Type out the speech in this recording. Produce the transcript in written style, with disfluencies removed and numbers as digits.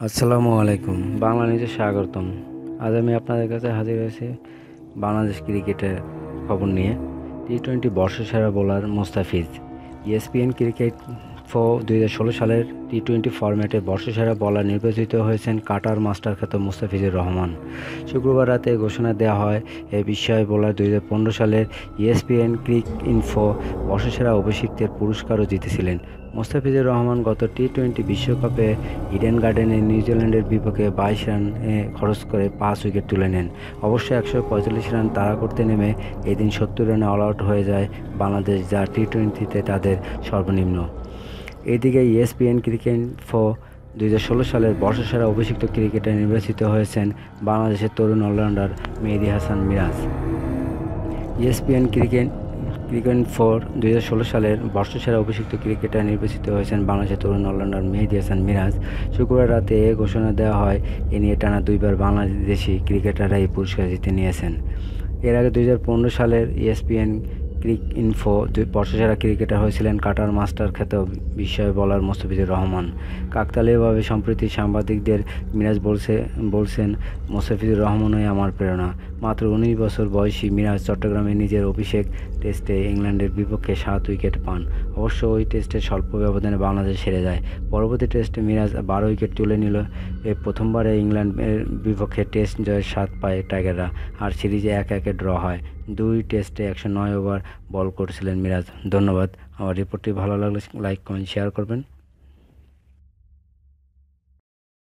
আসসালামু আলাইকুম। বাংলা নিউজে স্বাগতম। আজ আমি আপনাদের কাছে হাজির হয়েছি বাংলাদেশ ক্রিকেটের খবর নিয়ে। টি-20 বর্ষসেরা বোলার মোস্তাফিজ। ইএসপিএন ক্রিকেট 2016 সালের টি-20 ফরম্যাটে বর্ষসেরা বোলার নির্বাচিত হয়েছেন কাটার মাস্টার খ্যাত মোস্তাফিজুর রহমান। শুক্রবার রাতে ঘোষণা দেওয়া হয় এ বিষয়ে। বোলার 2015 সালের ইএসপিএন ক্রিক ইনফো বর্ষসেরা অভিষিক্তের পুরস্কারও জিতেছিলেন। মোস্তাফিজুর রহমান গত টি-20 বিশ্বকাপে ইডেন গার্ডেনে নিউজিল্যান্ডের বিপক্ষে 22 রানে খরচ করে 5 উইকেট তুলে নেন। অবশ্য 145 রান তাড়া করতে নেমে এদিন 70 রানে অল আউট হয়ে যায় বাংলাদেশ, যা টি-20তে তাদের সর্বনিম্ন। এদিকে ইএসপিএন ক্রিকেট ইনফো 2016 সালের বর্ষসেরা অভিষিক্ত ক্রিকেটার নির্বাচিত হয়েছেন বাংলাদেশের তরুণ all rounder Mehedi Hasan Miraz. ESPN cricket info 2016 সালের বর্ষসেরা অভিষিক্ত ক্রিকেটার নির্বাচিত হয়েছেন বাংলাদেশের তরুণ অলরাউন্ডার মেহেদী হাসান মিরাজ। শুক্রবার রাতে এ ঘোষণা দেওয়া হয়। এ নিয়ে টানা দুইবার বাংলাদেশি ক্রিকেটাররা এই পুরস্কার জিতে নিয়েছেন। এর আগে 2015 সালের ইএসপিএন ক্রিক ইনফো বর্ষসেরা ক্রিকেটার হয়েছিলেন কাটার মাস্টার খ্যাত বিস্ময় বোলার মোস্তাফিজুর রহমান। কাকতালীয়ভাবে সম্প্রতি সাংবাদিকদের মিরাজ বলছেন, মোস্তাফিজুর রহমানই আমার প্রেরণা। মাত্র 19 বছর বয়সী মিরাজ চট্টগ্রামে নিজের অভিষেক টেস্টে ইংল্যান্ডের বিপক্ষে 7 উইকেট পান। অবশ্য ওই টেস্টে স্বল্প ব্যবধানে বাংলাদেশ হেরে যায়। পরবর্তী টেস্টে মিরাজ 12 উইকেট তুলে নিল। প্রথমবারে ইংল্যান্ডের বিপক্ষে টেস্ট জয়ের স্বাদ পায় টাইগাররা, আর সিরিজে 1-1 ড্র হয়। 2 টেস্টে 109 ওভার বল করেছিলেন মিরাজ। ধন্যবাদ। আমার রিপোর্টটি ভালো লাগলে লাইক, কমেন্ট, শেয়ার করবেন।